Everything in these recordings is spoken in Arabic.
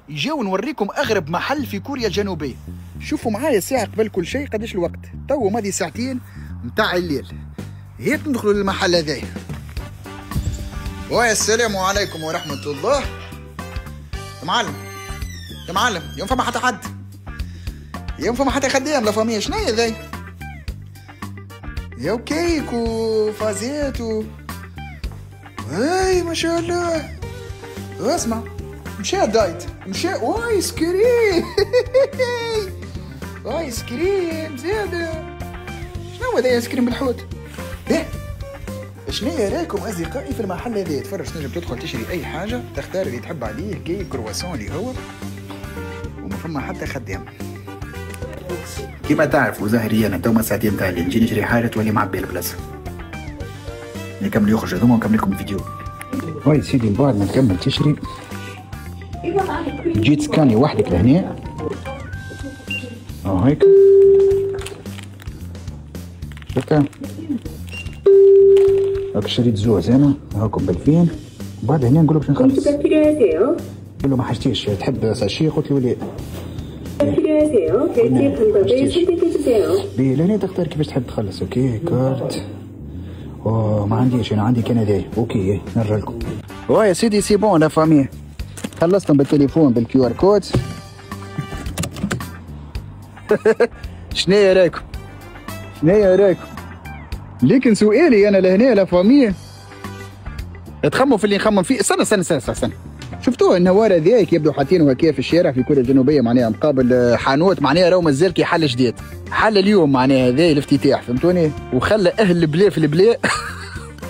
يجيو نوريكم اغرب محل في كوريا الجنوبيه. شوفوا معايا الساعه قبل كل شيء قداش الوقت، تو ماضي ساعتين متاع الليل. هيك ندخلوا للمحل هذايا. السلام عليكم ورحمه الله. يا معلم يا معلم، يوم فما حتى حد، يوم فما حتى خدام لا فامي. شنو ذي؟ يا كيك وفازات هاي ما شاء الله. اسمع، مشى دايت، مشى ايس كريم. ايس كريم زيادة. شنو هذا ايس كريم بالحوت؟ ايه شنو رايكم اصدقائي في المحل هذا؟ تفرج، تنجم تدخل تشري اي حاجة، تختار اللي تحب عليه، كيك كرواسون اللي هو، وما فما حتى خدام. كيما تعرفوا زهري انا توما ساعتين تاع الليل نجي نشري حاجة تولي معبي البلاصة. نكمل يخرج هذوما ونكمل لكم الفيديو. هاي سيدي، من بعد ما تكمل تشري جيت سكاني وحدك لهنا. هيك شفتها؟ هاك شريت زوز انا هاكم ب2000. بعد هنا نقول له باش نخلص. قول له ما حاجتيش، تحب ساشي؟ قلت له لا. ليه لهنا تختار كيفاش تحب تخلص. اوكي كارت. ما عنديش انا، عندي كندا. اوكي نرجع لكم. يا سيدي سي بون لا فامي، خلصتهم بالتليفون بالكيو ار كود. شنو رايكم؟ شنو رايكم؟ لكن سؤالي انا لهنا لا فامي، تخموا في اللي نخمم فيه. استنى شفتوه النوار هذاك يبدو حاطينه هكا في الشارع في كوريا الجنوبيه، معناها مقابل حانوت، معناها راهو مازال كي حل جديد، حل اليوم معناها هذا الافتتاح، فهمتوني؟ وخلى اهل البلا في البلا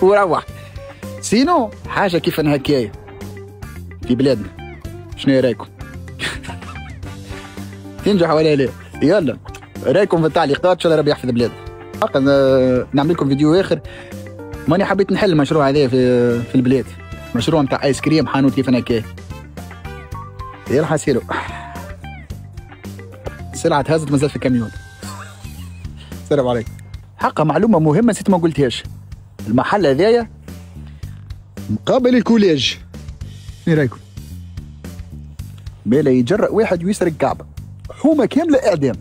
وروح. سينو حاجه كيف هكايا في بلادنا. شنو رايكم؟ تنجح ولا لا؟ يلا رايكم في التعليقات، ان شاء الله ربي يحفظ بلادنا. حقا نعمل لكم فيديو اخر، ماني حبيت نحل المشروع هذا في البلاد، مشروع نتاع ايس كريم حانوت كيف هكايا. يلا حاسيلو السلعه تهزت مازال في الكاميون. السلام عليكم. حقا معلومه مهمه نسيت ما قلتهاش، المحل هذايا مقابل الكوليج. ايه رايكم؟ بلا يجرأ واحد ويسرق كعبه، حومه كامله اعدام.